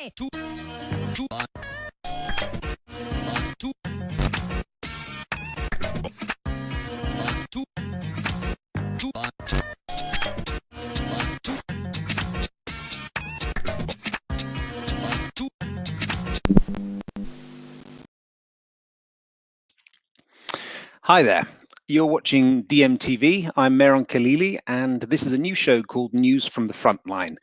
Hi there. You're watching DiEM TV. I'm Mehran Khalili, and this is a new show called News from the Frontline.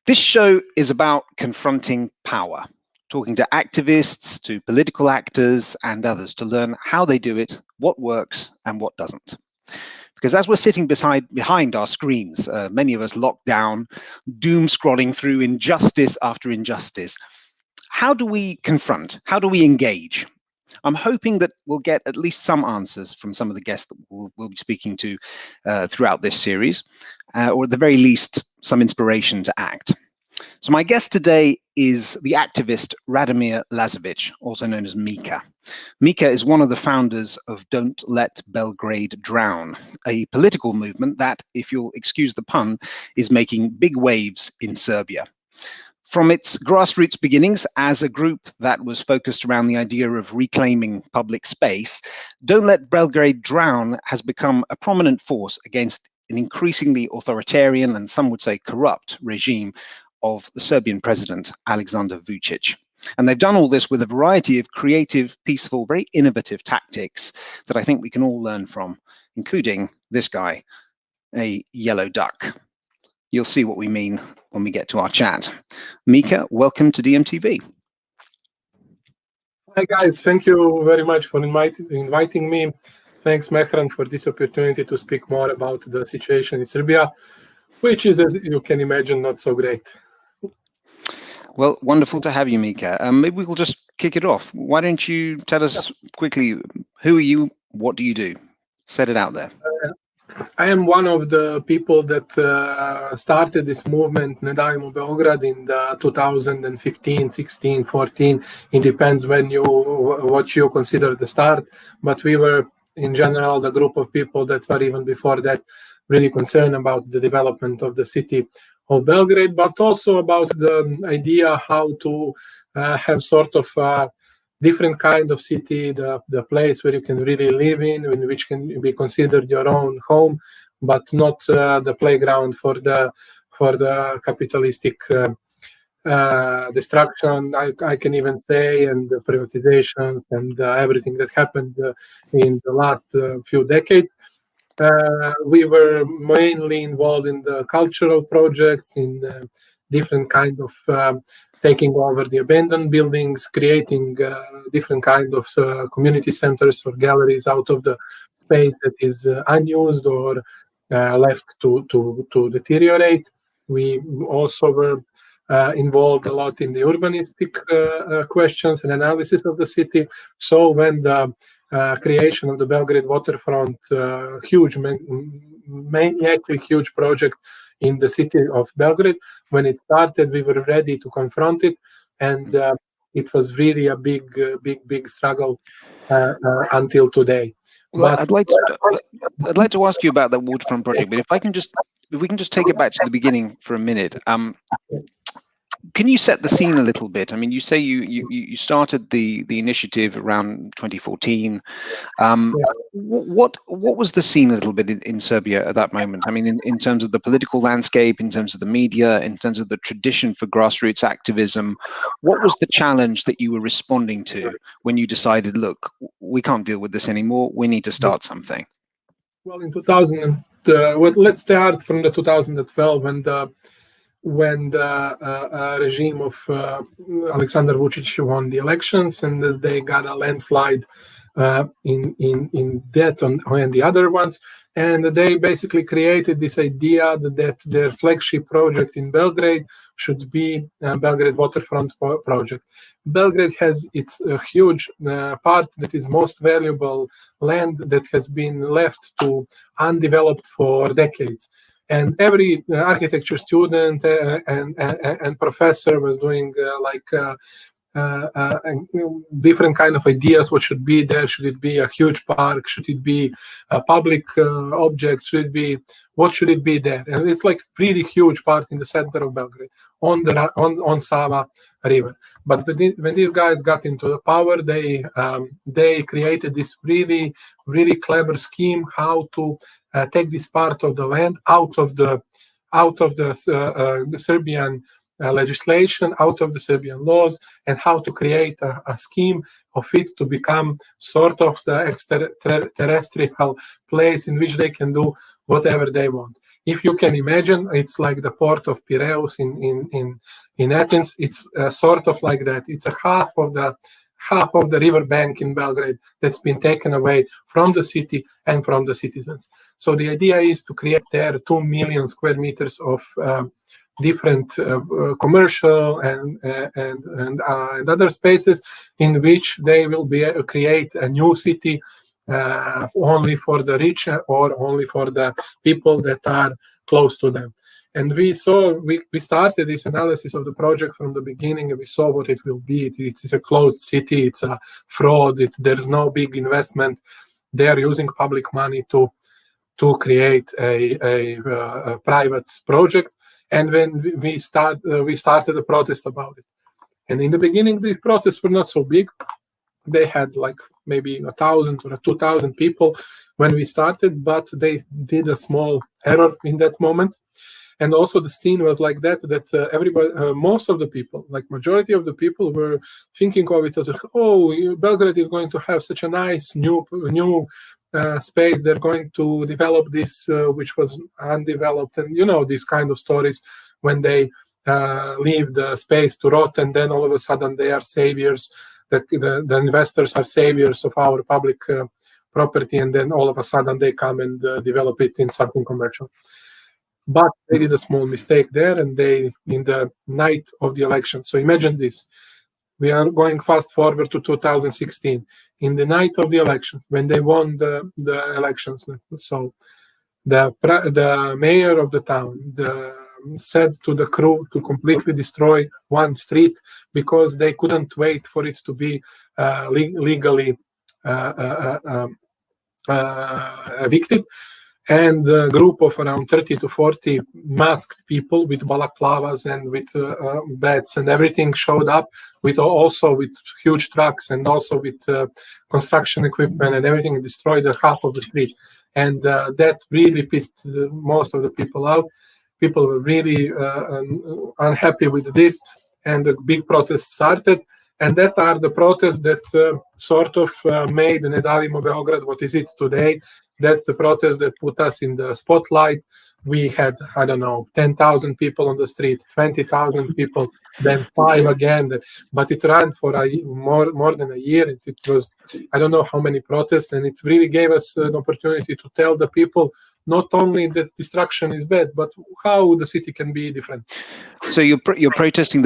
This show is about confronting power, talking to activists, to political actors and others to learn how they do it, what works and what doesn't. Because as we're sitting behind our screens, many of us locked down, doom scrolling through injustice after injustice, how do we confront? How do we engage? I'm hoping that we'll get at least some answers from some of the guests that we'll be speaking to throughout this series, or at the very least, some inspiration to act. So my guest today is the activist Radomir Lazović, also known as Mika. Mika is one of the founders of Don't Let Belgrade Drown, a political movement that, if you'll excuse the pun, is making big waves in Serbia. From its grassroots beginnings as a group that was focused around the idea of reclaiming public space, Don't Let Belgrade Drown has become a prominent force against an increasingly authoritarian and some would say corrupt regime of the Serbian president, Aleksandar Vučić. And they've done all this with a variety of creative, peaceful, very innovative tactics that I think we can all learn from, including this guy, a yellow duck. You'll see what we mean when we get to our chat. Mika, welcome to DiEM TV. Hi guys, thank you very much for inviting me. Thanks Mehran for this opportunity to speak more about the situation in Serbia, which is, as you can imagine, not so great. Well, wonderful to have you, Mika. Maybe we'll just kick it off. Why don't you tell us quickly, who are you, what do you do? Set it out there. I am one of the people that started this movement, DiEM Belgrade, in the 2015, 16, 14. It depends what you consider the start. But we were, in general, the group of people that were even before that really concerned about the development of the city of Belgrade, but also about the idea how to have sort of different kind of city, the place where you can really live in which can be considered your own home, but not the playground for the capitalistic destruction, I can even say, and the privatization and everything that happened in the last few decades. We were mainly involved in the cultural projects, in different kind of taking over the abandoned buildings, creating different kind of community centers or galleries out of the space that is unused or left to deteriorate. We also were involved a lot in the urbanistic questions and analysis of the city. So when the creation of the Belgrade Waterfront, huge project in the city of Belgrade, when it started, we were ready to confront it, and it was really a big struggle until today. Well, I'd like to ask you about that waterfront project, but if we can just take it back to the beginning for a minute. Can you set the scene a little bit? I mean, you say you started the initiative around 2014. What was the scene a little bit in Serbia at that moment? I mean, in terms of the political landscape, in terms of the media, in terms of the tradition for grassroots activism, what was the challenge that you were responding to when you decided, look, we can't deal with this anymore, we need to start something? Well, in 2000, let's start from the 2012 when the regime of Aleksandar Vučić won the elections, and they got a landslide in that and the other ones, and they basically created this idea that their flagship project in Belgrade should be Belgrade Waterfront project. Belgrade has its huge part that is most valuable land that has been left to undeveloped for decades. And every architecture student and professor was doing different kind of ideas. What should be there? Should it be a huge park? Should it be a public object? Should it be, what should it be there? And it's like really huge part in the center of Belgrade, on Sava River. But when these guys got into the power, they created this really clever scheme how to take this part of the land out of the Serbian legislation, out of the Serbian laws, and how to create a scheme of it to become sort of the extraterrestrial place in which they can do whatever they want. If you can imagine, it's like the port of Piraeus in Athens. It's sort of like that. It's a half of the river bank in Belgrade that's been taken away from the city and from the citizens. So the idea is to create there 2 million square meters of different commercial and other spaces in which they will create a new city only for the rich or only for the people that are close to them. And we started this analysis of the project from the beginning, and we saw what it will be. It is a closed city. It's a fraud. There's no big investment. They are using public money to create a private project. And when we started a protest about it. And in the beginning, these protests were not so big. They had like maybe 1,000 or 2,000 people when we started, but they did a small error in that moment. And also the scene was like that everybody, most of the people, like majority of the people, were thinking of it as, oh, Belgrade is going to have such a nice new space. They're going to develop this, which was undeveloped, and these kind of stories when they leave the space to rot, and then all of a sudden they are saviors. The investors are saviors of our public property, and then all of a sudden they come and develop it in something commercial. But they did a small mistake there, and in the night of the election. So imagine this. We are going fast forward to 2016. In the night of the elections, when they won the elections, so the mayor of the town said to the crew to completely destroy one street because they couldn't wait for it to be legally evicted. And a group of around 30 to 40 masked people with balaclavas and with bats and everything showed up, also with huge trucks and also with construction equipment and everything, and destroyed half of the street. And that really pissed most of the people out. People were really unhappy with this, and the big protest started. And that are the protests that sort of made Ne davimo Beograd what is it today. That's the protest that put us in the spotlight. We had, 10,000 people on the street, 20,000 people, then 5 again. But it ran for more than a year. It was, I don't know how many protests, and it really gave us an opportunity to tell the people not only that destruction is bad, but how the city can be different. So you're protesting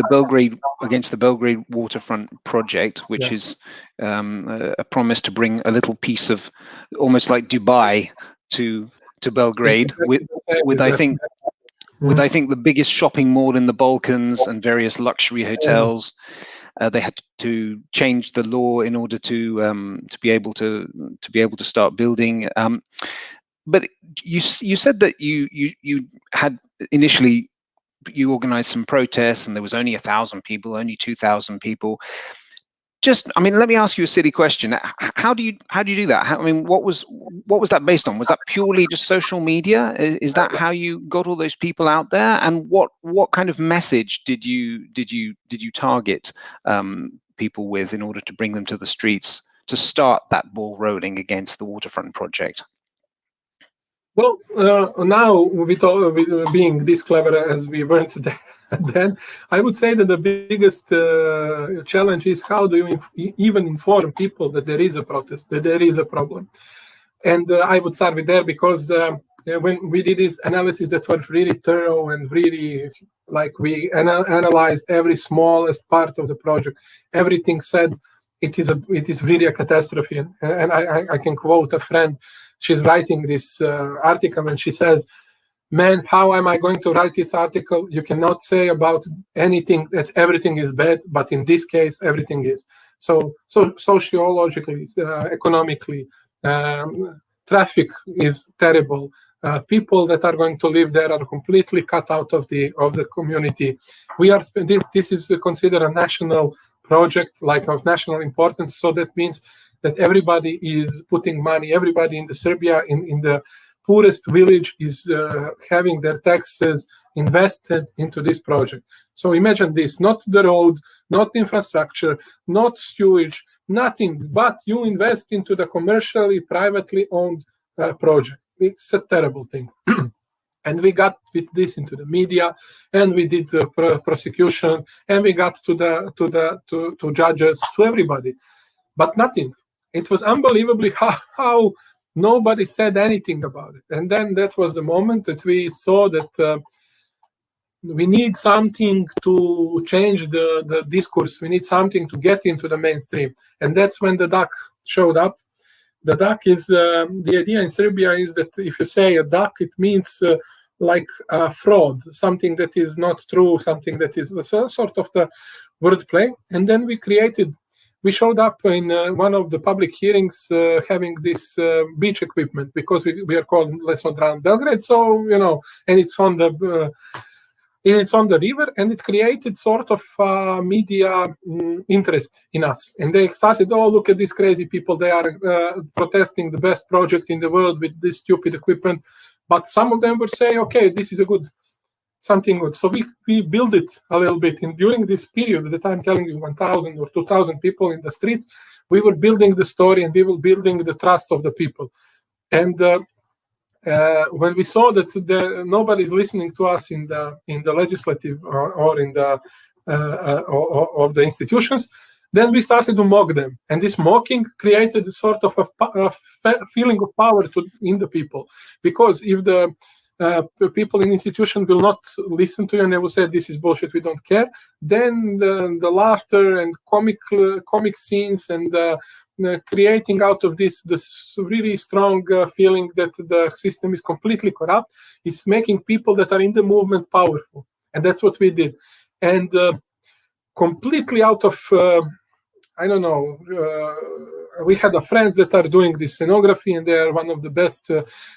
against the Belgrade Waterfront project, which is a promise to bring a little piece of almost like Dubai to Belgrade, with I think the biggest shopping mall in the Balkans and various luxury hotels. They had to change the law in order to be able to start building. But you said that you had initially you organized some protests and there was only 1,000 people, only 2,000 people. Let me ask you a silly question. How do you do that? What was that based on? Was that purely just social media? Is that how you got all those people out there? And what kind of message did you target people with in order to bring them to the streets to start that ball rolling against the waterfront project? Well, now with being this clever as we weren't then, I would say that the biggest challenge is how do you even inform people that there is a protest, that there is a problem. And I would start with there because when we did this analysis that was really thorough and really we analyzed every smallest part of the project, everything said it is really a catastrophe. And I can quote a friend. She's writing this article and she says, man, how am I going to write this article? You cannot say about anything that everything is bad, but in this case, everything is. So sociologically, economically, traffic is terrible. People that are going to live there are completely cut out of the community. This is considered a national project, like of national importance. So that means that everybody is putting money. Everybody in the Serbia, in the poorest village, is having their taxes invested into this project. So imagine this: not the road, not infrastructure, not sewage, nothing, but you invest into the commercially, privately owned project. It's a terrible thing. And we got with this into the media, and we did prosecution, and we got to judges, to everybody, but nothing. It was unbelievably how nobody said anything about it. And then that was the moment that we saw that we need something to change the discourse. We need something to get into the mainstream. And that's when the duck showed up. The duck is, the idea in Serbia is that if you say a duck, it means like a fraud, something that is not true, something that is sort of the wordplay. And then we showed up in one of the public hearings having this beach equipment, because we are called Let's Not Drown Belgrade. So, and it's on the river, and it created sort of media interest in us. And they started, oh, look at these crazy people. They are protesting the best project in the world with this stupid equipment. But some of them would say, okay, this is something good. So we build it a little bit. And during this period that I'm telling you, 1,000 or 2,000 people in the streets, we were building the story, and we were building the trust of the people. And when we saw that nobody is listening to us in the legislative or in the of the institutions, then we started to mock them, and this mocking created sort of a feeling of power in the people, because if the people in institution will not listen to you and they will say this is bullshit, we don't care, then the laughter and comic scenes and creating out of this really strong feeling that the system is completely corrupt is making people that are in the movement powerful. And that's what we did. And completely out of we had friends that are doing this scenography, and they are one of the best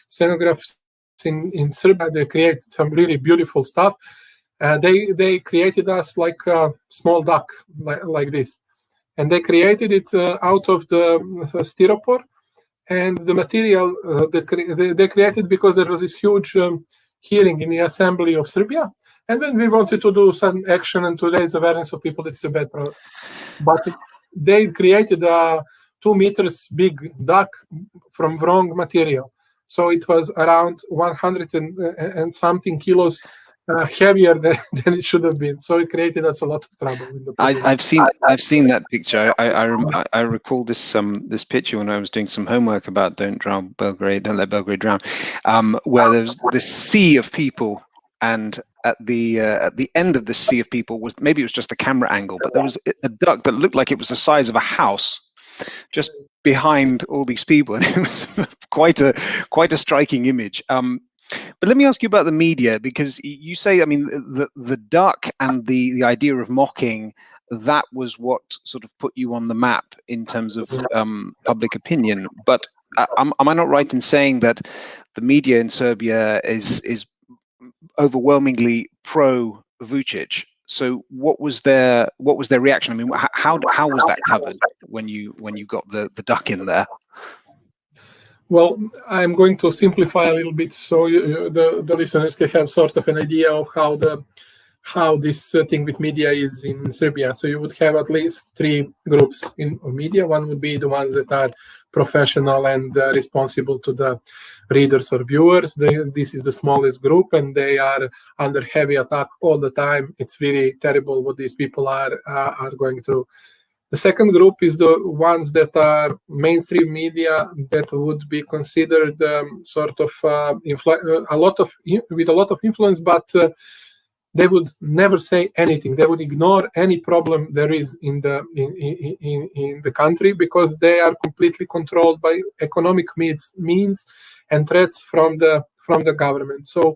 scenographers in Serbia. They create some really beautiful stuff. They created us like a small duck, like this. And they created it out of the styropor, and the material they created because there was this huge hearing in the Assembly of Serbia. And then we wanted to do some action and to raise awareness of people that it's a bad product. But they created a 2 meters big duck from wrong material. So it was around 100 and something kilos heavier than it should have been. So it created us a lot of trouble. I've seen that picture. I recall this picture when I was doing some homework about Don't Let Belgrade Drown, where there's this sea of people, and at the end of the sea of people was, maybe it was just the camera angle, but there was a duck that looked like it was the size of a house just behind all these people, and it was quite a striking image. But let me ask you about the media, because you say, I mean, the duck and the idea of mocking, that was what sort of put you on the map in terms of public opinion. But am I not right in saying that the media in Serbia is overwhelmingly pro Vučić? So what was their reaction? I mean, how was that covered when you got the duck in there? Well, I'm going to simplify a little bit so the listeners can have sort of an idea of how this thing with media is in Serbia. So you would have at least 3 groups in media. One would be the ones that are professional and responsible to the readers or viewers. This is the smallest group, and they are under heavy attack all the time. It's really terrible what these people are going through. The second group is the ones that are mainstream media that would be considered sort of with a lot of influence, but they would never say anything. They would ignore any problem there is in the country, because they are completely controlled by economic means and threats from the government. So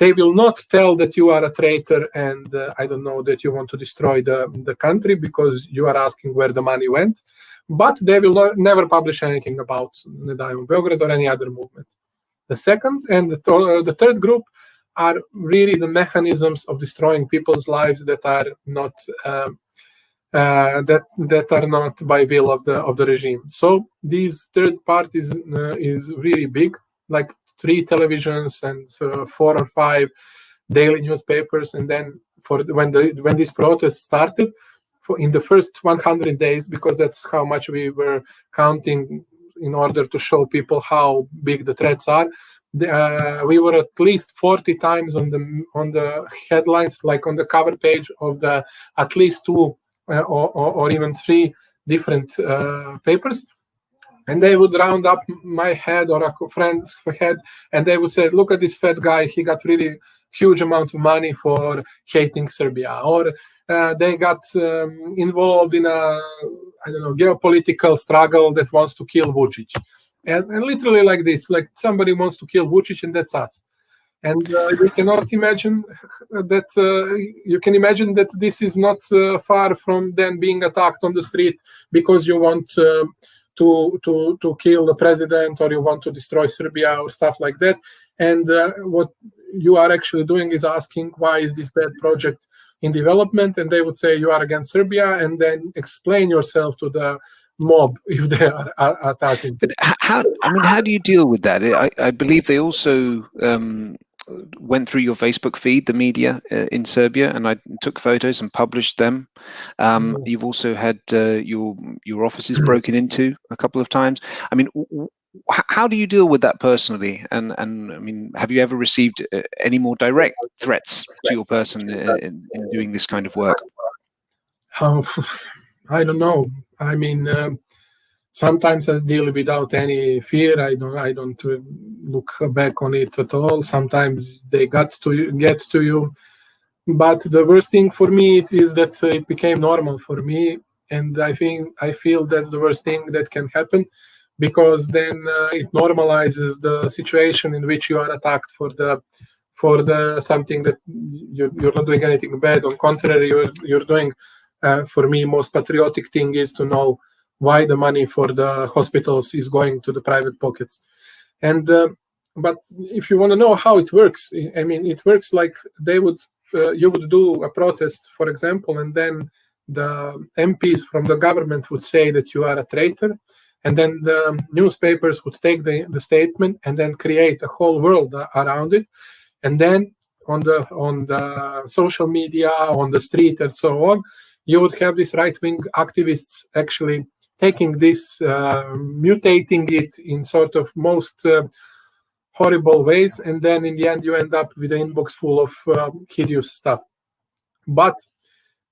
They will not tell that you are a traitor and I don't know, that you want to destroy the country because you are asking where the money went. But they will never publish anything about the DiEM Belgrade or any other movement. The second and the third group are really the mechanisms of destroying people's lives that are not that are not by will of the regime. So these third parties is really big, like 3 televisions and 4 or 5 daily newspapers. And then when these protests started, in the first 100 days, because that's how much we were counting in order to show people how big the threats are, we were at least 40 times on the headlines, like on the cover page of the at least 2 or even 3 different papers. And they would round up my head or a friend's head, and they would say, look at this fat guy, he got really huge amount of money for hating Serbia. Or they got involved in a, I don't know, geopolitical struggle that wants to kill Vučić. And literally like this, like somebody wants to kill Vučić and that's us. And you cannot imagine that, you can imagine that this is not far from then being attacked on the street because you want to kill the president or you want to destroy Serbia or stuff like that. And what you are actually doing is asking, why is this bad project in development? And they would say you are against Serbia, and then explain yourself to the mob if they are attacking. But how do you deal with that? I believe they also went through your Facebook feed, the media in Serbia, and I took photos and published them. You've also had your offices broken into a couple of times. I mean, how do you deal with that personally? And I mean, have you ever received any more direct threats to your person in doing this kind of work? I don't know. I mean, sometimes I deal without any fear. I don't look back on it at all. Sometimes they get to you. But the worst thing for me is that it became normal for me, and I feel that's the worst thing that can happen, because then it normalizes the situation in which you are attacked for the something that you're not doing anything bad. On contrary, you're doing. For me, most patriotic thing is to know why the money for the hospitals is going to the private pockets. And but if you want to know how it works, I mean, it works like you would do a protest, for example, and then the MPs from the government would say that you are a traitor, and then the newspapers would take the statement and then create a whole world around it, and then on the social media, on the street, and so on, you would have these right-wing activists actually taking this, mutating it in sort of most horrible ways, and then in the end you end up with an inbox full of hideous stuff. But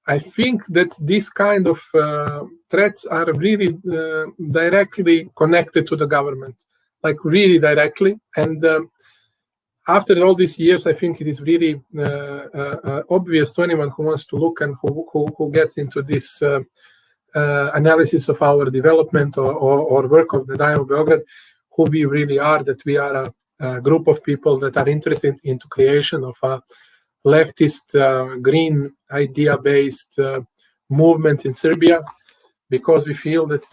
I think that these kind of threats are really directly connected to the government, like really directly. And after all these years, I think it is really obvious to anyone who wants to look and who gets into this analysis of our development or work of the DiEM Belgrade, who we really are, that we are a group of people that are interested into creation of a leftist, green, idea-based movement in Serbia, because we feel that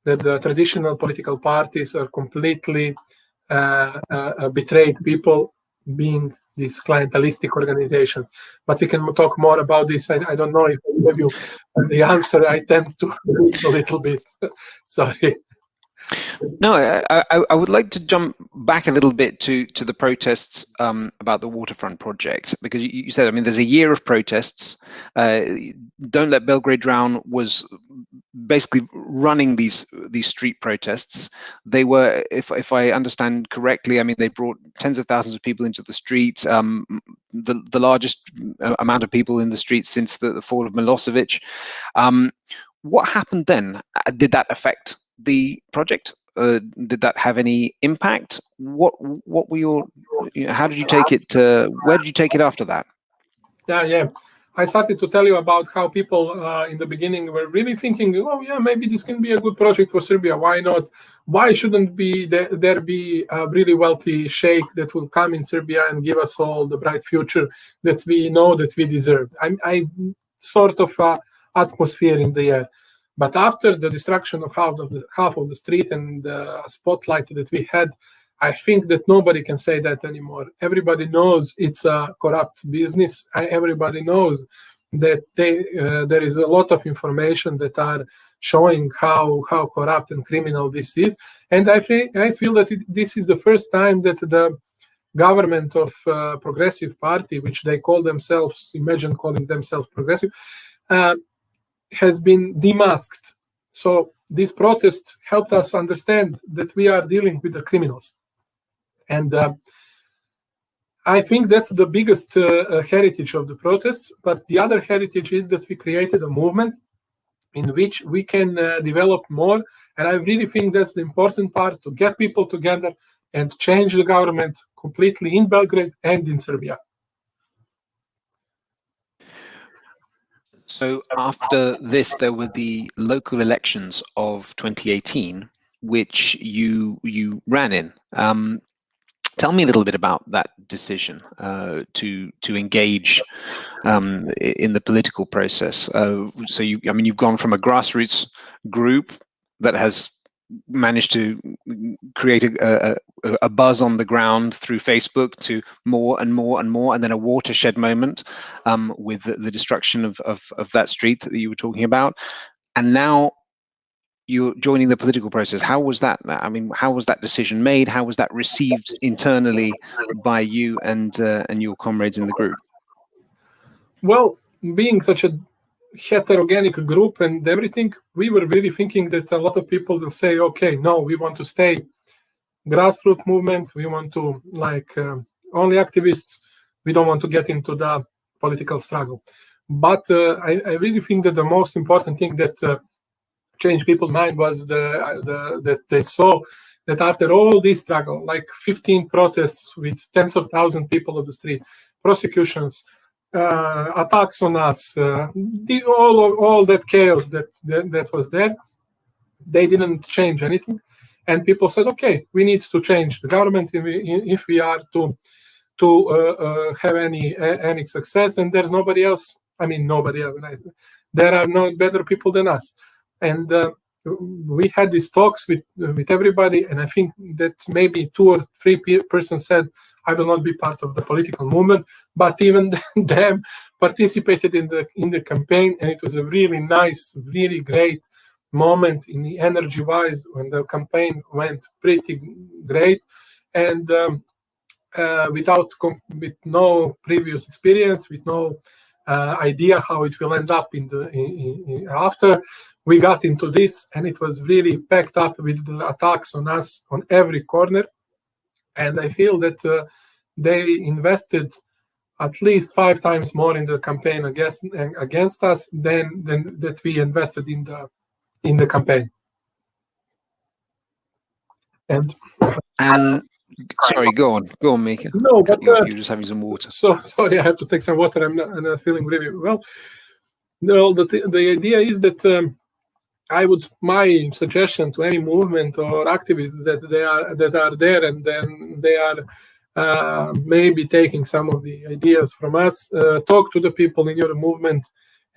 the traditional political parties are completely betrayed people, being these clientelistic organizations. But we can talk more about this. I don't know if I give you the answer. I tend to read a little bit. Sorry. No, I would like to jump back a little bit to the protests about the waterfront project, because you said, I mean, there's a year of protests. Don't Let Belgrade Drown was basically running these street protests. They were, if I understand correctly, I mean, they brought tens of thousands of people into the street, the largest amount of people in the streets since the fall of Milosevic. What happened then? Did that affect the project? Did that have any impact? What were your? How did you take it? Where did you take it after that? Yeah. I started to tell you about how people in the beginning were really thinking, oh yeah, maybe this can be a good project for Serbia. Why not? Why shouldn't there be a really wealthy sheikh that will come in Serbia and give us all the bright future that we know that we deserve? I sort of atmosphere in the air. But after the destruction of half of the street and the spotlight that we had, I think that nobody can say that anymore. Everybody knows it's a corrupt business. Everybody knows that there is a lot of information that are showing how corrupt and criminal this is. And I feel that this is the first time that the government of Progressive Party, which they call themselves, imagine calling themselves progressive, has been demasked. So this protest helped us understand that we are dealing with the criminals. And I think that's the biggest heritage of the protests. But the other heritage is that we created a movement in which we can develop more. And I really think that's the important part, to get people together and change the government completely in Belgrade and in Serbia. So after this, there were the local elections of 2018, which you ran in. Tell me a little bit about that decision to engage in the political process. So you've gone from a grassroots group that has managed to create a buzz on the ground through Facebook to more and more and more, and then a watershed moment with the destruction of that street that you were talking about, and now you're joining the political process. How was that? I mean, how was that decision made? How was that received internally by you and your comrades in the group? Well, being such a heterogenic group and everything, we were really thinking that a lot of people will say, okay, no, we want to stay grassroots movement. We want to only activists. We don't want to get into the political struggle. But I really think that the most important thing that changed people's mind was that they saw that after all this struggle, like 15 protests with tens of thousands of people on the street, prosecutions, attacks on us, all that chaos that was there, they didn't change anything. And people said, okay, we need to change the government if we are to have any success. And there's nobody else. I mean, nobody else. There are no better people than us. And we had these talks with everybody, and I think that maybe 2 or 3 persons said, I will not be part of the political movement, but even them participated in the campaign, and it was a really nice, really great moment in the energy-wise when the campaign went pretty great, and with no previous experience, with no idea how it will end up in after. We got into this, and it was really packed up with the attacks on us on every corner. And I feel that they invested at least 5 times more in the campaign against us than that we invested in the campaign. And sorry, go on, Mika. No, but you're just having some water. So sorry, I have to take some water. I'm not feeling really well. No, the idea is that my suggestion to any movement or activists that are there, and then they are maybe taking some of the ideas from us, talk to the people in your movement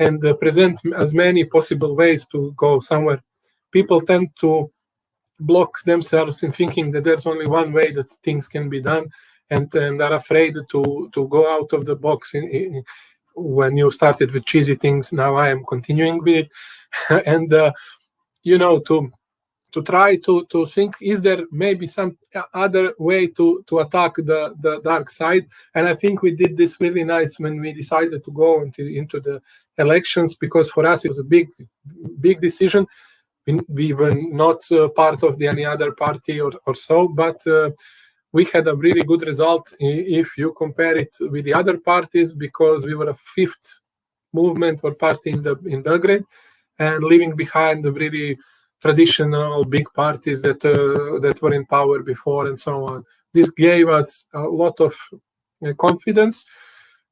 and present as many possible ways to go somewhere. People tend to block themselves in thinking that there's only one way that things can be done, and are afraid to go out of the box. When you started with cheesy things, now I am continuing with it. And to try to think, is there maybe some other way to attack the dark side? And I think we did this really nice when we decided to go into the elections, because for us it was a big decision. We were not part of any other party or so, but we had a really good result if you compare it with the other parties, because we were a 5th movement or party in Belgrade, and leaving behind the really traditional big parties that were in power before and so on. This gave us a lot of confidence.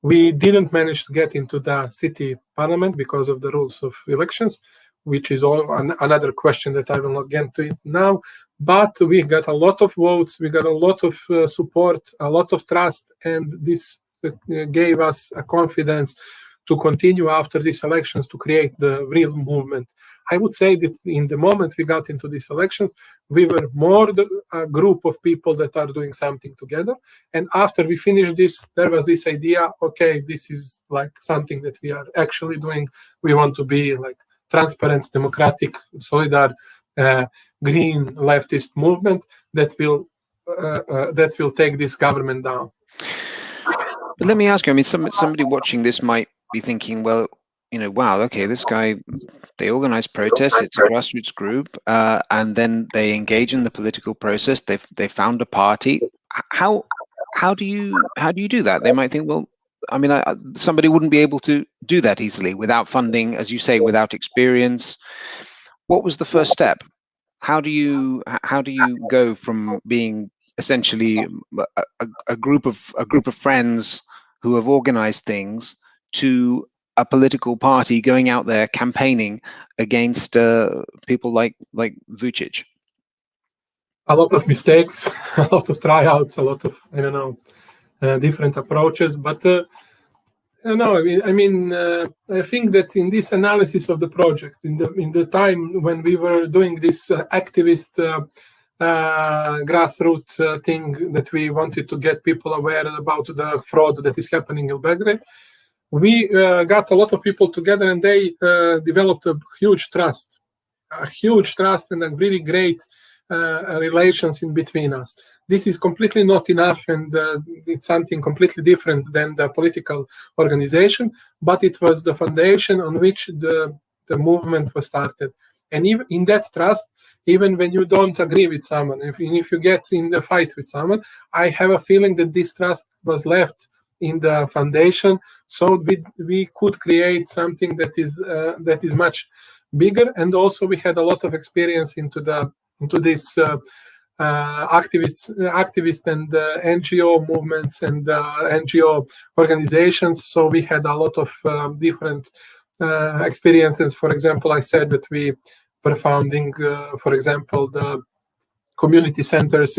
We didn't manage to get into the city parliament because of the rules of elections, which is another question that I will not get to it now. But we got a lot of votes, we got a lot of support, a lot of trust, and this gave us a confidence to continue after these elections to create the real movement. I would say that in the moment we got into these elections, we were more a group of people that are doing something together. And after we finished this, there was this idea, okay, this is like something that we are actually doing. We want to be like transparent, democratic, solidar, green leftist movement that will take this government down. But let me ask you, I mean, somebody watching this might be thinking, well, wow, okay, this guy, they organize protests, it's a grassroots group, and then they engage in the political process, they found a party. How do you do that? They might think, well, I mean, somebody wouldn't be able to do that easily without funding, as you say, without experience. What was the first step? How do you go from being essentially a group of friends who have organized things to a political party going out there campaigning against people like Vučić? A lot of mistakes, a lot of tryouts, a lot of different approaches. But I think that in this analysis of the project, in the time when we were doing this activist grassroots thing that we wanted to get people aware about the fraud that is happening in Belgrade, we got a lot of people together, and they developed a huge trust and a really great relations in between us. This is completely not enough, and it's something completely different than the political organization, but it was the foundation on which the movement was started. And even in that trust, even when you don't agree with someone, if you get in the fight with someone, I have a feeling that this trust was left in the foundation, so we could create something that is much bigger. And also we had a lot of experience into this activist and NGO movements and NGO organizations. So we had a lot of different experiences. For example, I said that we were founding, for example, the community centers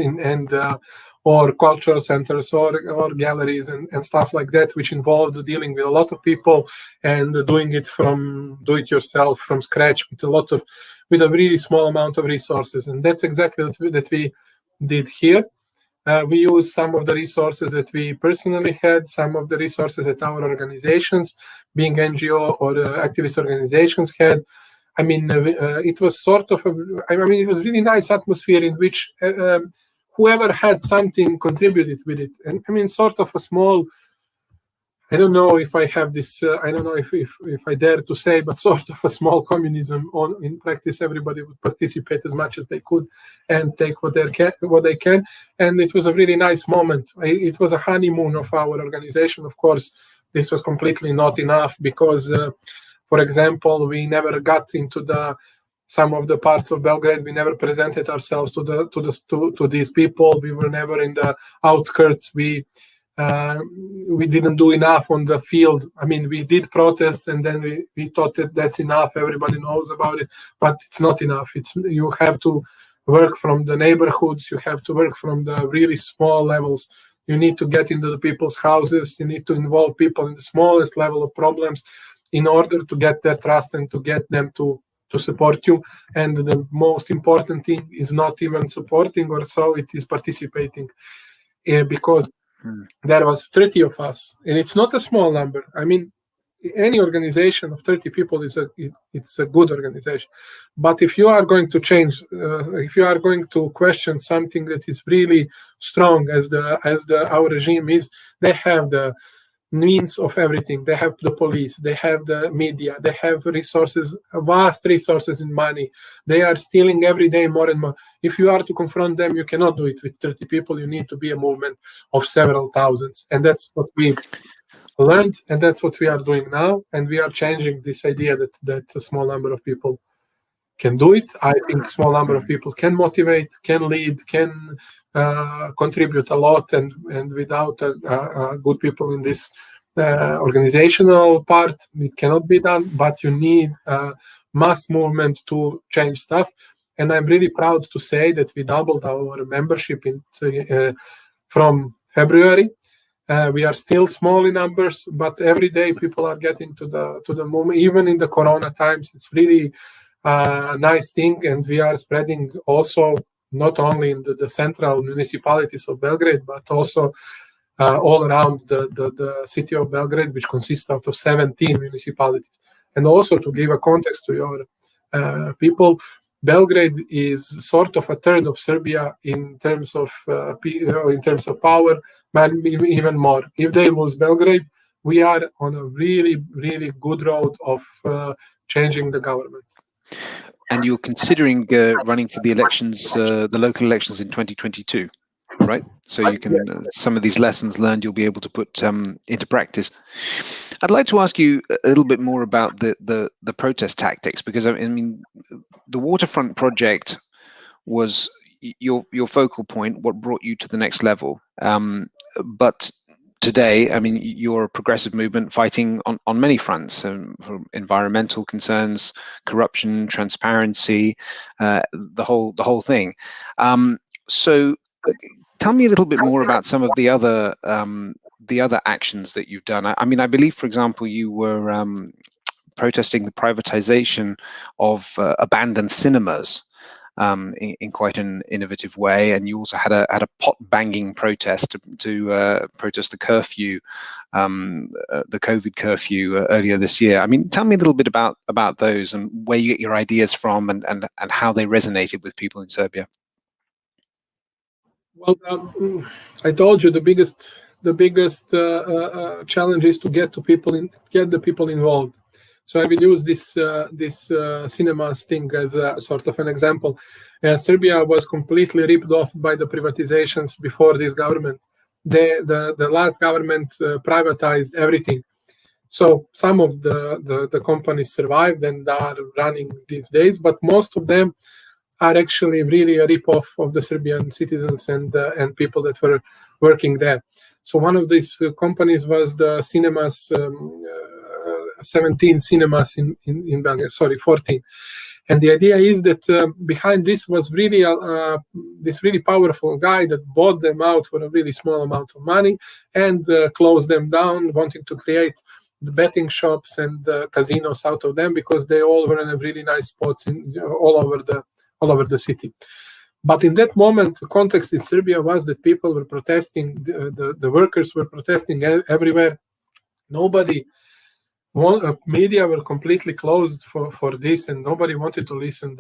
or cultural centers or galleries and stuff like that, which involved dealing with a lot of people and doing it from do-it-yourself, from scratch, with a really small amount of resources. And that's exactly that we did here. We used some of the resources that we personally had, some of the resources that our organizations, being NGO or activist organizations, had. I mean, it was sort of it was really nice atmosphere in which whoever had something contributed with it. And I mean, sort of a small, I don't know if I have this, I don't know if I dare to say, but sort of a small communism. In practice, everybody would participate as much as they could and take what they can. And it was a really nice moment. It was a honeymoon of our organization. Of course, this was completely not enough because, for example, we never got into some of the parts of Belgrade. We never presented ourselves to these people. We were never in the outskirts. We didn't do enough on the field. I mean, we did protests, and then we thought that that's enough. Everybody knows about it, but it's not enough. You have to work from the neighborhoods. You have to work from the really small levels. You need to get into the people's houses. You need to involve people in the smallest level of problems in order to get their trust and to get them to support you. And the most important thing is not even supporting or so, it is participating, because there was 30 of us, and it's not a small number. I mean, any organization of 30 people it's a good organization. But if you are going to change, if you are going to question something that is really strong, as our regime is, they have the means of everything. They have the police, they have the media, they have resources, vast resources in money. They are stealing every day more and more. If you are to confront them, you cannot do it with 30 people. You need to be a movement of several thousands. And that's what we learned, and that's what we are doing now. And we are changing this idea that a small number of people can do it. I think a small number of people can motivate, can lead, can contribute a lot, and without good people in this organizational part, it cannot be done, but you need mass movement to change stuff. And I'm really proud to say that we doubled our membership from February. We are still small in numbers, but every day people are getting to the moment. Even in the Corona times, it's really a nice thing, and we are spreading also not only in the central municipalities of Belgrade, but also all around the city of Belgrade, which consists out of 17 municipalities. And also to give a context to your people, Belgrade is sort of a third of Serbia in terms of power, but even more. If they lose Belgrade, we are on a really, really good road of changing the government. And you're considering running for the elections, the local elections in 2022, right? So you can some of these lessons learned you'll be able to put into practice. I'd like to ask you a little bit more about the protest tactics, because I mean the Waterfront project was your focal point, what brought you to the next level. But today, I mean, you're a progressive movement fighting on many fronts, from environmental concerns, corruption, transparency, the whole thing. So tell me a little bit more about some of the other actions that you've done. I mean, I believe, for example, you were protesting the privatization of abandoned cinemas in quite an innovative way, and you also had a pot banging protest to protest the curfew, the COVID curfew earlier this year. I mean, tell me a little bit about those and where you get your ideas from, and how they resonated with people in Serbia. Well, I told you the biggest challenge is to get the people involved. So I will use this cinemas thing as a sort of an example. Serbia was completely ripped off by the privatizations before this government. The last government privatized everything. So some of the companies survived and are running these days, but most of them are actually really a rip-off of the Serbian citizens and people that were working there. So one of these companies was the cinemas, 17 cinemas in Belgrade, 14. And the idea is that behind this was really this really powerful guy that bought them out for a really small amount of money and closed them down, wanting to create the betting shops and casinos out of them, because they all were in really nice spots all over the city. But in that moment, the context in Serbia was that people were protesting, the workers were protesting everywhere. Media were completely closed for this, and nobody wanted to listen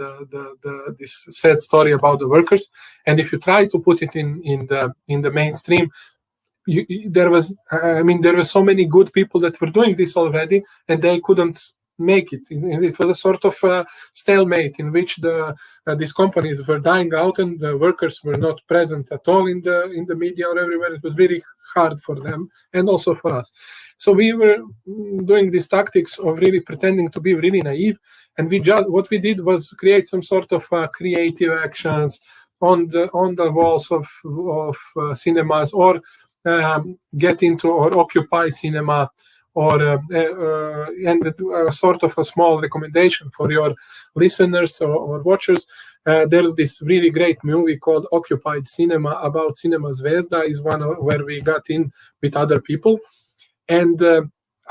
this sad story about the workers. And if you try to put it in the mainstream, there were so many good people that were doing this already, and they couldn't make it. It was a sort of stalemate in which these companies were dying out and the workers were not present at all in the media or everywhere. It was very hard for them and also for us. So we were doing these tactics of really pretending to be really naive, and what we did was create some sort of creative actions on the walls of cinemas, or get into or occupy cinema, or and a sort of a small recommendation for your listeners or watchers. There's this really great movie called Occupied Cinema about Cinema Zvezda, is one where we got in with other people. And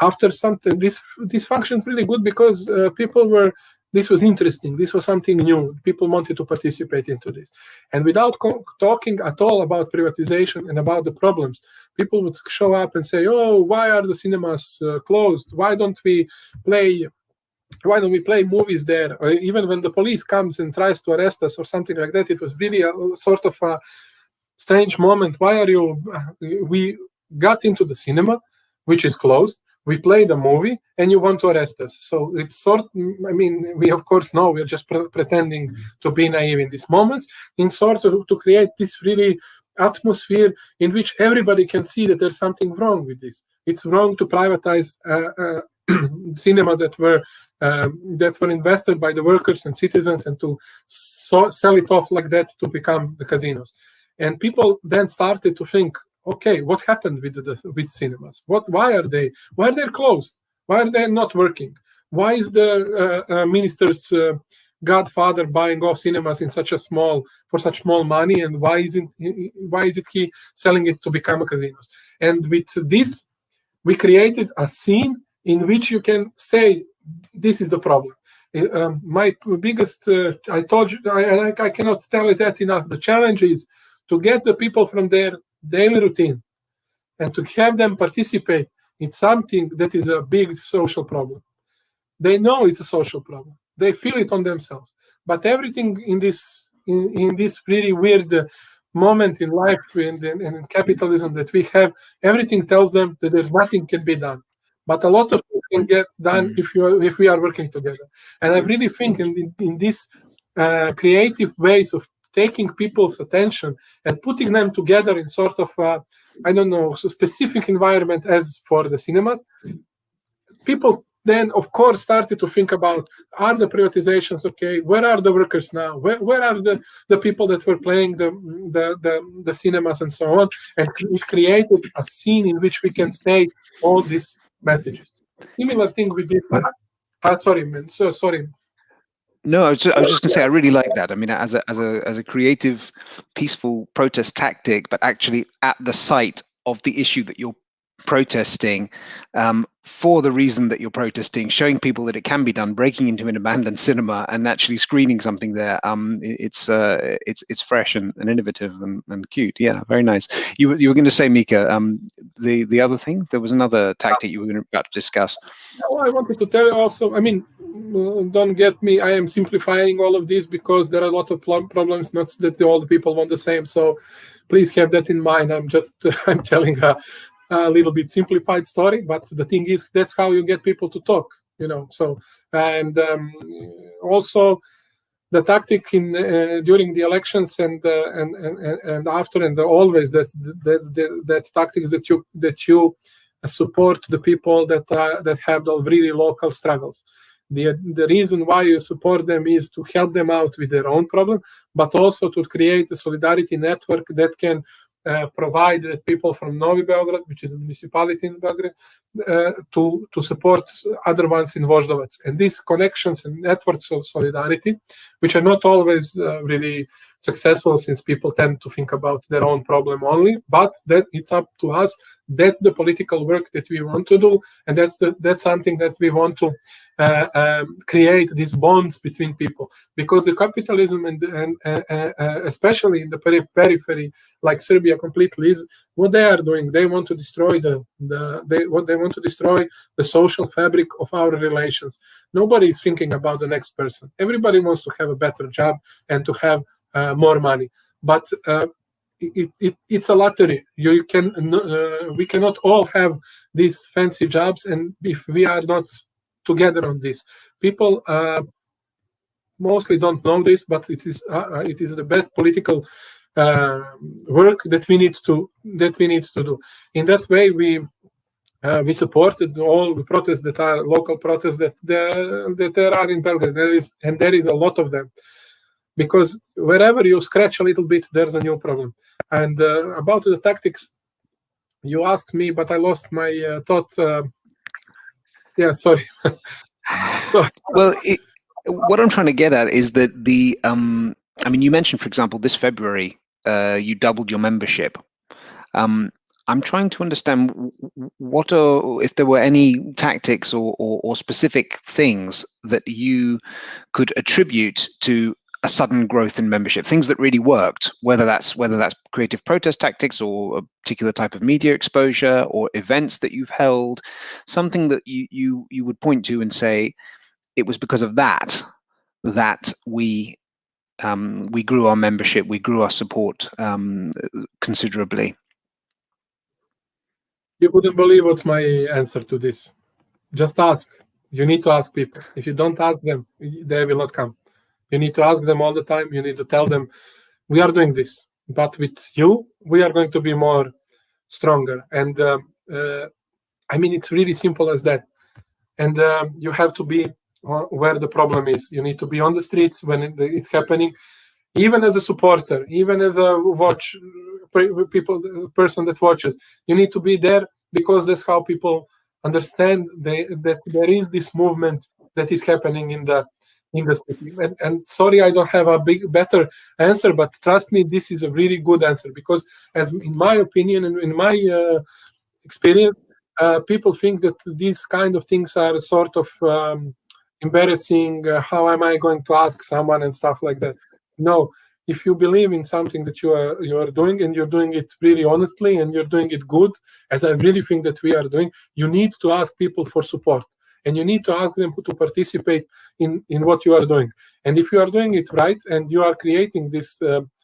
after something, this functioned really good because this was interesting. This was something new. People wanted to participate into this. And without talking at all about privatization and about the problems, people would show up and say, oh, why are the cinemas closed? Why don't we play movies there? Or even when the police comes and tries to arrest us or something like that, it was really a sort of a strange moment. We got into the cinema, which is closed. We played a movie, and you want to arrest us. So it's we of course know we're just pretending to be naive in these moments, in sort of to create this really atmosphere in which everybody can see that there's something wrong with this. It's wrong to privatize cinemas that were invested by the workers and citizens, and to sell it off like that to become the casinos. And people then started to think, okay, what happened with cinemas? Why are they closed? Why are they not working? Why is the minister's godfather buying off cinemas for such small money, and why is it he selling it to become casinos? And with this, we created a scene in which you can say this is the problem. My biggest, I told you, I cannot tell it that enough. The challenge is to get the people from their daily routine and to have them participate in something that is a big social problem. They know it's a social problem. They feel it on themselves. But everything in this really weird moment in life and in capitalism that we have, everything tells them that there's nothing can be done. But a lot of things can get done if we are working together. And I really think in this creative ways of taking people's attention and putting them together in sort of specific environment as for the cinemas, people then, of course, started to think about, are the privatizations okay? Where are the workers now? Where are the people that were playing the cinemas and so on? And it created a scene in which we can say all these messages. Similar thing we did. Sorry, man. So sorry. No, I was just going to say I really like that. I mean, as a creative, peaceful protest tactic, but actually at the site of the issue that you're protesting, for the reason that you're protesting, showing people that it can be done, breaking into an abandoned cinema and actually screening something there. It's fresh and innovative and cute. Yeah, very nice. You were going to say, Mika, the other thing, there was another tactic you were about to discuss. Oh, I wanted to tell you also, I mean, don't get me, I am simplifying all of this because there are a lot of problems, not that all the people want the same. So please have that in mind. I'm telling a little bit simplified story, but the thing is, that's how you get people to talk, So, and also the tactic during the elections and after and always that tactics that you support the people that have the really local struggles. The reason why you support them is to help them out with their own problem, but also to create a solidarity network that can provide people from Novi Belgrade, which is a municipality in Belgrade, to support other ones in Voždovac. And these connections and networks of solidarity, which are not always really successful, since people tend to think about their own problem only, but that it's up to us. That's the political work that we want to do, and that's something that we want to create these bonds between people, because the capitalism and especially in the periphery, like Serbia completely, is what they are doing. They want to destroy they want to destroy the social fabric of our relations. Nobody is thinking about the next person. Everybody wants to have a better job and to have more money, but it's a lottery. We cannot all have these fancy jobs, and if we are not together on this, people mostly don't know this, but it is the best political work that we need to do. In that way, we supported all the protests that are local protests that there are in Belgrade. There is a lot of them, because wherever you scratch a little bit, there's a new problem. And about the tactics, you asked me, but I lost my thought. Yeah, sorry. Well, what I'm trying to get at is that I mean, you mentioned, for example, this February, you doubled your membership. I'm trying to understand if there were any tactics or specific things that you could attribute to a sudden growth in membership, things that really worked, whether that's creative protest tactics or a particular type of media exposure or events that you've held, something that you would point to and say it was because of that we grew our membership, we grew our support considerably. You wouldn't believe what's my answer to this. Just ask. You need to ask people. If you don't ask them, they will not come. You need to ask them all the time. You need to tell them, we are doing this, but with you, we are going to be more stronger. And I mean, it's really simple as that. And you have to be where the problem is. You need to be on the streets when it's happening, even as a supporter, even as a person that watches. You need to be there because that's how people understand that there is this movement that is happening in the city. And sorry, I don't have a better answer, but trust me, this is a really good answer, because as in my opinion and in my experience, people think that these kind of things are sort of embarrassing. How am I going to ask someone and stuff like that? No, if you believe in something that you are doing, and you're doing it really honestly, and you're doing it good, as I really think that we are doing, you need to ask people for support, and you need to ask them to participate in what you are doing. And if you are doing it right, and you are creating this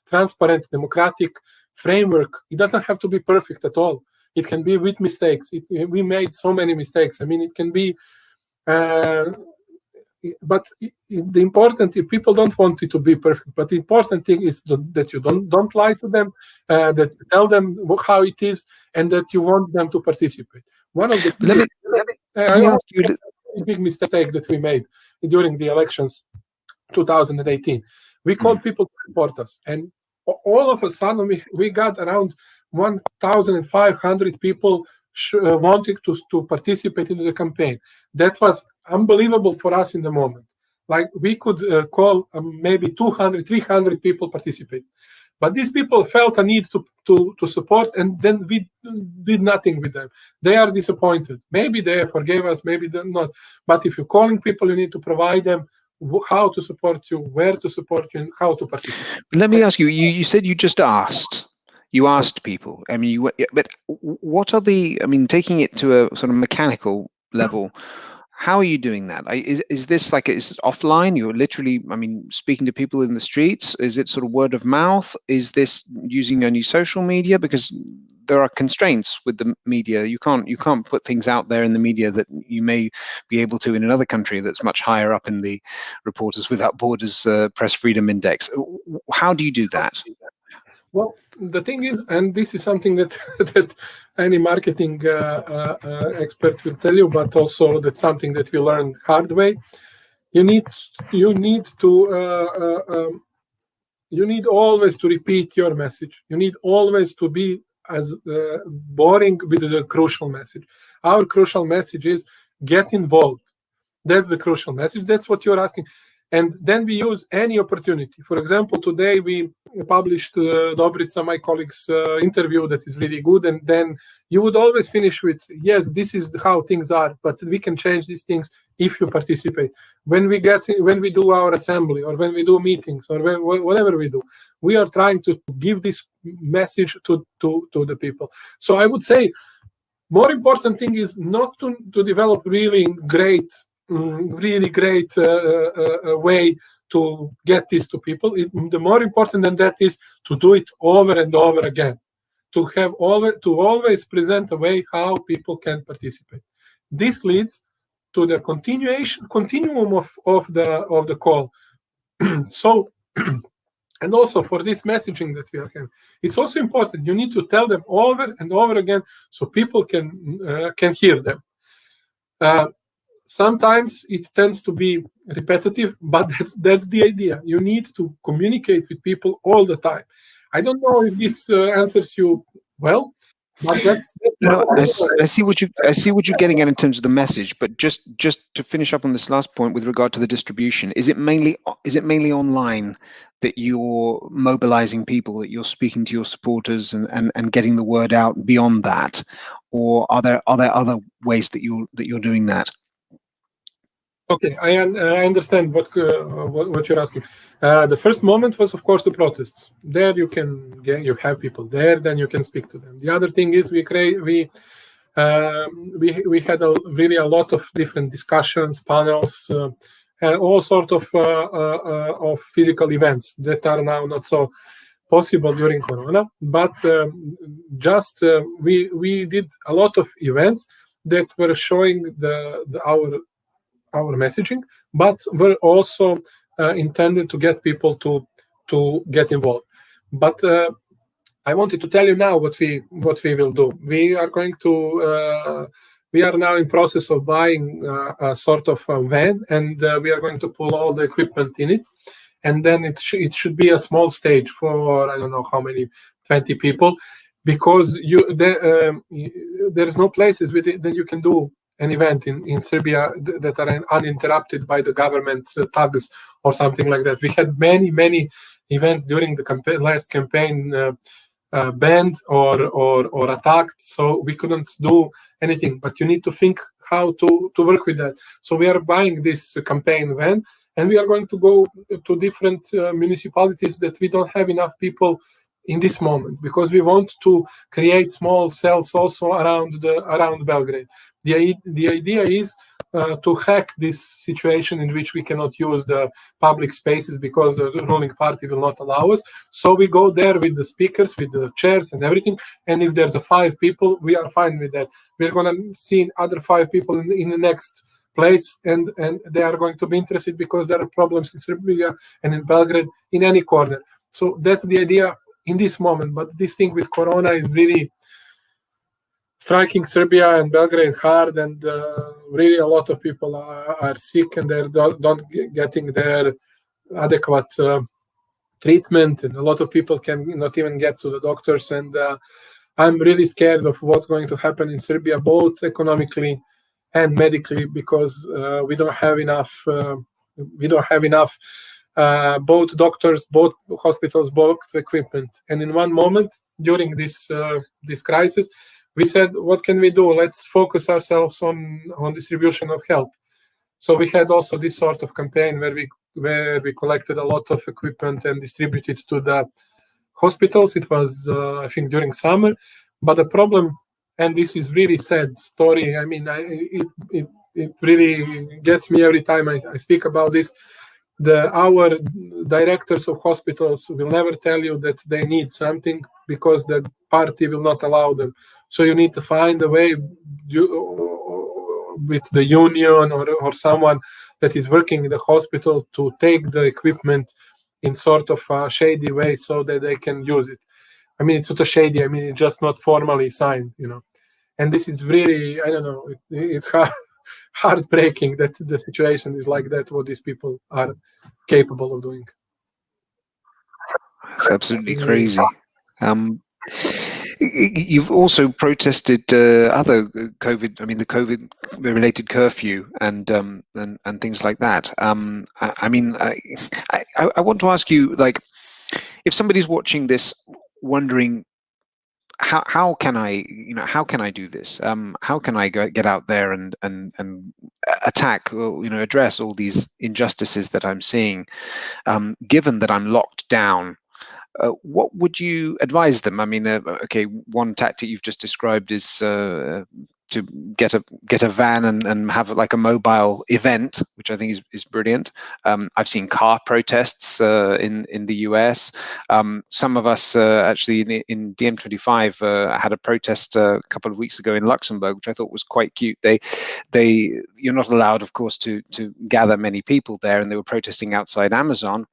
transparent, democratic framework, it doesn't have to be perfect at all. It can be with mistakes. We made so many mistakes. I mean, it can be, but the important, if people don't want it to be perfect, but the important thing is that you don't lie to them, that you tell them how it is, and that you want them to participate. One of the big mistake that we made during the elections 2018, we called people to support us, and all of a sudden we got around 1,500 people wanting to participate in the campaign. That was unbelievable for us in the moment. Like, we could call maybe 200, 300 people participate. But these people felt a need to support, and then we did nothing with them. They are disappointed. Maybe they forgave us, maybe they're not. But if you're calling people, you need to provide them how to support you, where to support you, and how to participate. Let me ask you, you said you just asked. You asked people. I mean, but what are taking it to a sort of mechanical level, how are you doing that? Is this like, is it offline? You're literally, speaking to people in the streets? Is it sort of word of mouth? Is this using only social media? Because there are constraints with the media. You can't put things out there in the media that you may be able to in another country that's much higher up in the Reporters Without Borders press freedom index. How do you do that? Well, the thing is, and this is something that any marketing expert will tell you, but also that's something that we learned hard way. You need always to repeat your message. You need always to be as boring with the crucial message. Our crucial message is get involved. That's the crucial message. That's what you're asking. And then we use any opportunity. For example, today we published Dobrica, my colleague's interview that is really good. And then you would always finish with, yes, this is how things are, but we can change these things if you participate. When we do our assembly, or when we do meetings, or whatever we do, we are trying to give this message to the people. So I would say more important thing is not to develop really great way to get this to people. The more important than that is to do it over and over again, to always present a way how people can participate. This leads to the continuum of the call. So, and also for this messaging that we are having, it's also important. You need to tell them over and over again so people can hear them. Sometimes it tends to be repetitive, but that's the idea. You need to communicate with people all the time. I don't know if this answers you well, but that's no, I see what you're getting at in terms of the message. But just to finish up on this last point with regard to the distribution, is it mainly online that you're mobilizing people, that you're speaking to your supporters and getting the word out beyond that, or are there other ways that you're doing that? Okay, I understand what you're asking. The first moment was, of course, the protests. There you have people there, then you can speak to them. The other thing is we had a lot of different discussions, panels, all sort of physical events that are now not so possible during Corona. But we did a lot of events that were showing our messaging, but were also intended to get people to get involved. But I wanted to tell you now what we will do. We are now in process of buying a sort of a van, and we are going to pull all the equipment in it. And then it should be a small stage for, I don't know how many, 20 people, because there's no places that you can do an event in Serbia that are uninterrupted by the government thugs or something like that. We had many events during the last campaign banned or attacked, so we couldn't do anything. But you need to think how to work with that. So we are buying this campaign van, and we are going to go to different municipalities that we don't have enough people in this moment, because we want to create small cells also around Belgrade. The idea is to hack this situation in which we cannot use the public spaces because the ruling party will not allow us. So we go there with the speakers, with the chairs and everything. And if there's 5 people, we are fine with that. We're going to see other 5 people in the next place, and they are going to be interested because there are problems in Serbia and in Belgrade in any corner. So that's the idea in this moment. But this thing with Corona is really striking Serbia and Belgrade hard, and really a lot of people are sick, and they're not getting their adequate treatment, and a lot of people can not even get to the doctors. And I'm really scared of what's going to happen in Serbia, both economically and medically, because we don't have enough. Both doctors, both hospitals, both equipment. And in one moment during this crisis, we said, what can we do? Let's focus ourselves on distribution of help. So we had also this sort of campaign where we collected a lot of equipment and distributed to the hospitals. It was, I think, during summer. But the problem, and this is really sad story, I mean, it really gets me every time I speak about this. Our directors of hospitals will never tell you that they need something, because the party will not allow them. So you need to find a way with the union or someone that is working in the hospital to take the equipment in sort of a shady way so that they can use it. I mean, it's not a shady, I mean, it's just not formally signed, And this is really, I don't know, it's heartbreaking that the situation is like that, what these people are capable of doing. It's absolutely crazy. You've also protested other COVID, I mean, the COVID-related curfew and things like that. I want to ask you, like, if somebody's watching this wondering, how can I do this? How can I get out there and attack or address all these injustices that I'm seeing, given that I'm locked down? What would you advise them? I mean, okay, one tactic you've just described is to get a van and have like a mobile event, which I think is brilliant. I've seen car protests in the US. Some of us actually in DiEM25 had a protest a couple of weeks ago in Luxembourg, which I thought was quite cute. You're not allowed, of course, to gather many people there, and they were protesting outside Amazon.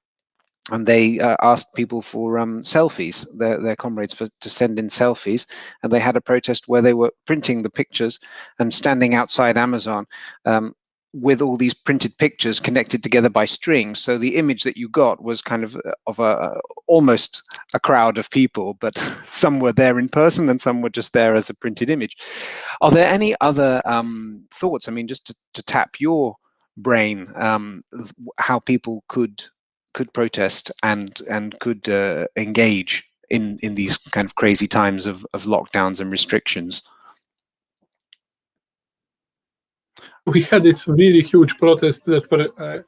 And they asked people for selfies, their comrades, to send in selfies. And they had a protest where they were printing the pictures and standing outside Amazon with all these printed pictures connected together by strings. So the image that you got was kind of almost a crowd of people, but some were there in person and some were just there as a printed image. Are there any other thoughts? I mean, just to tap your brain, how people could protest and could engage in these kind of crazy times of lockdowns and restrictions? We had this really huge protest that were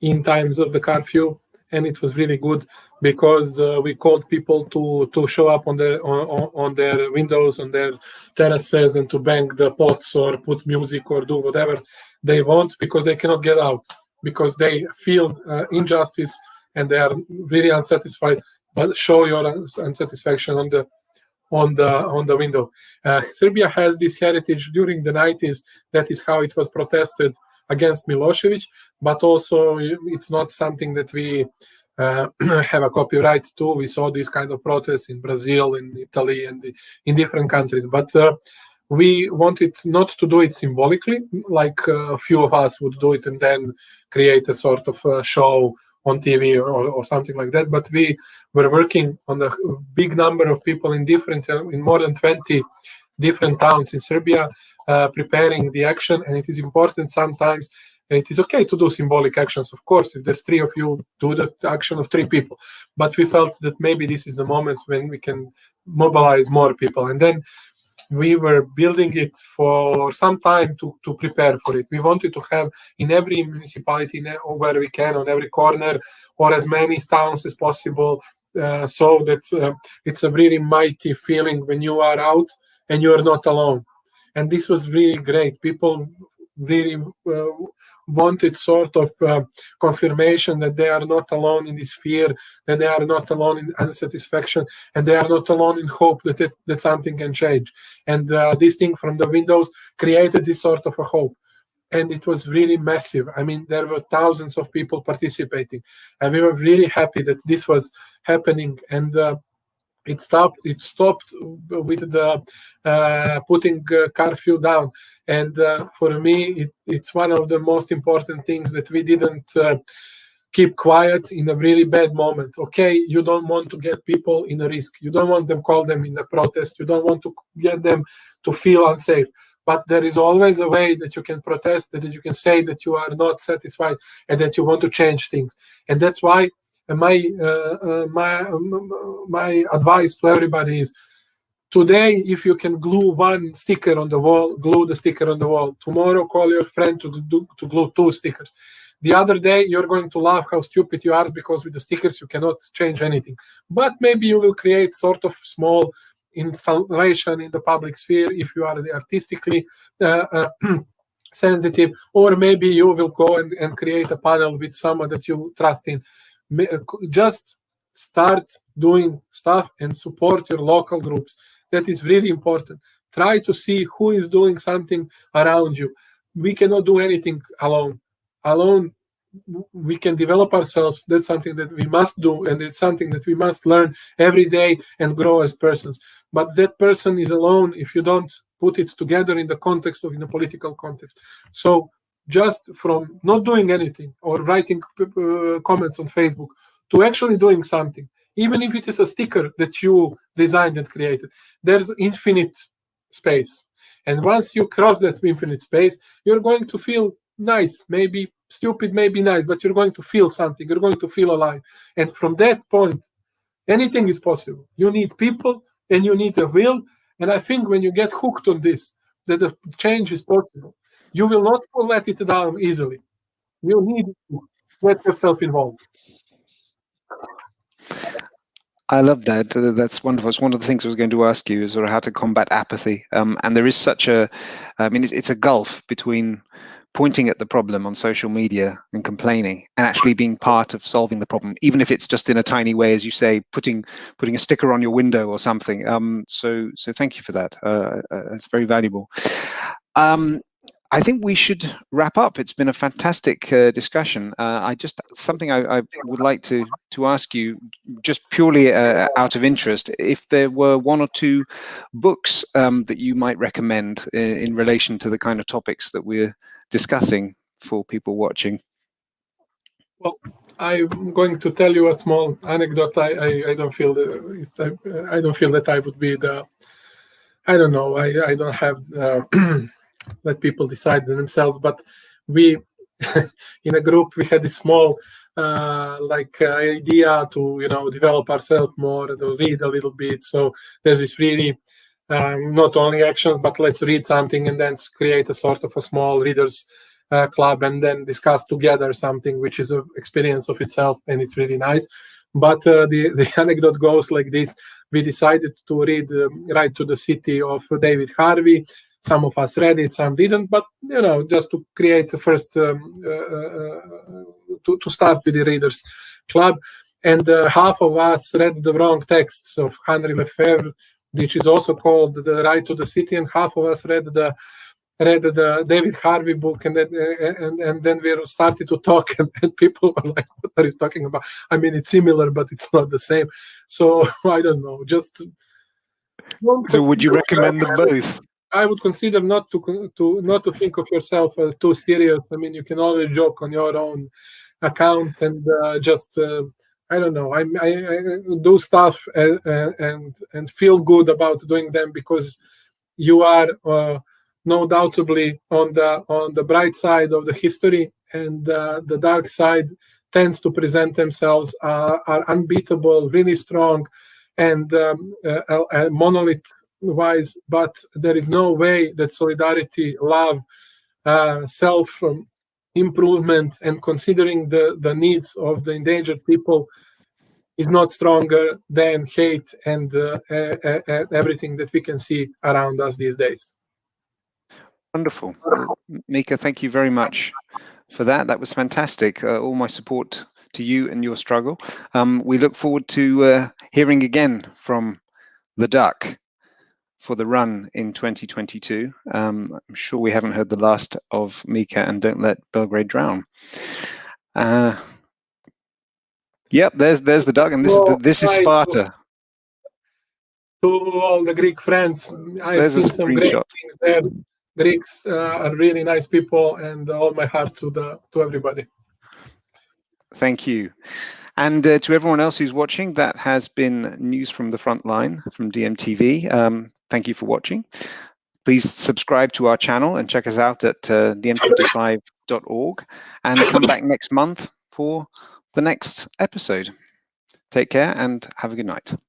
in times of the curfew, and it was really good because we called people to show up on their windows, on their terraces, and to bang the pots or put music or do whatever they want, because they cannot get out, because they feel injustice and they are really unsatisfied. But show your unsatisfaction on the window. Serbia has this heritage during the 90s. That is how it was protested against Milosevic, but also it's not something that we have a copyright to. We saw these kind of protests in Brazil, in Italy, and in different countries. But we wanted not to do it symbolically, like a few of us would do it and then create a sort of show on TV or something like that. But we were working on a big number of people in more than 20 different towns in Serbia, preparing the action. And it is important sometimes. It is okay to do symbolic actions, of course. If there's 3 of you, do the action of 3 people. But we felt that maybe this is the moment when we can mobilize more people. And then we were building it for some time to prepare for it. We wanted to have in every municipality where we can, on every corner, or as many towns as possible, so that it's a really mighty feeling when you are out and you are not alone. And this was really great. People really wanted sort of confirmation that they are not alone in this fear, that they are not alone in unsatisfaction, and they are not alone in hope that something can change. And this thing from the windows created this sort of a hope. And it was really massive. I mean, there were thousands of people participating, and we were really happy that this was happening. And it stopped with the putting curfew down. And for me, it's one of the most important things that we didn't keep quiet in a really bad moment. Okay, you don't want to get people in a risk. You don't want them call them in a protest. You don't want to get them to feel unsafe. But there is always a way that you can protest, that you can say that you are not satisfied and that you want to change things. And that's why my advice to everybody is, today, if you can glue one sticker on the wall, glue the sticker on the wall. Tomorrow, call your friend to glue 2 stickers. The other day, you're going to laugh how stupid you are because with the stickers, you cannot change anything. But maybe you will create sort of small installation in the public sphere if you are artistically sensitive, or maybe you will go and create a panel with someone that you trust in. Just start doing stuff and support your local groups. That is really important. Try to see who is doing something around you. We cannot do anything alone. Alone, we can develop ourselves. That's something that we must do, and it's something that we must learn every day and grow as persons. But that person is alone if you don't put it together in the context of in a political context. So just from not doing anything or writing comments on Facebook to actually doing something, even if it is a sticker that you designed and created, there's infinite space. And once you cross that infinite space, you're going to feel nice, maybe stupid, maybe nice, but you're going to feel something. You're going to feel alive. And from that point, anything is possible. You need people and you need a will. And I think when you get hooked on this, that the change is possible, you will not let it down easily. You need to get yourself involved. I love that. That's wonderful. It's one of the things I was going to ask you is sort of how to combat apathy. And there is such a, I mean, it's a gulf between pointing at the problem on social media and complaining and actually being part of solving the problem, even if it's just in a tiny way, as you say, putting a sticker on your window or something. So thank you for that. That's very valuable. I think we should wrap up. It's been a fantastic discussion. Something I would like to ask you, just purely out of interest, if there were 1 or 2 books that you might recommend in relation to the kind of topics that we're discussing for people watching. Well, I'm going to tell you a small anecdote. I don't feel that I would be the. I don't know. I don't have. Let people decide themselves, but we in a group we had this small idea to develop ourselves more, to read a little bit. So there's this really not only actions, but let's read something and then create a sort of a small readers club and then discuss together something which is an experience of itself, and it's really nice. But the anecdote goes like this: we decided to read Right to the City of David Harvey. Some of us read it, some didn't, but just to create the first to start with the readers club. And half of us read the wrong texts of Henri Lefebvre, which is also called The Right to the City, and half of us read the David Harvey book, and then we started to talk, and people were like, "What are you talking about? I mean, it's similar, but it's not the same." So I don't know. So would you recommend them both? I would consider not to think of yourself too serious. I mean, you can always joke on your own account and just I don't know. I do stuff and feel good about doing them because you are no doubtably on the bright side of the history, and the dark side tends to present themselves are unbeatable, really strong, and monolith wise. But there is no way that solidarity, love, self improvement, and considering the needs of the endangered people is not stronger than hate and everything that we can see around us these days. Wonderful. Well, Mika, thank you very much for that. That was fantastic. All my support to you and your struggle. We look forward to hearing again from the Duck for the run in 2022. I'm sure we haven't heard the last of Mika and Don't Let Belgrade Drown. Yep, there's the Duck, and this is Sparta. To all the Greek friends, I've seen some great things there. Greeks are really nice people, and all my heart to everybody. Thank you. And to everyone else who's watching, that has been News from the Frontline from DiEM TV. Thank you for watching. Please subscribe to our channel and check us out at DiEM25.org, and come back next month for the next episode. Take care and have a good night.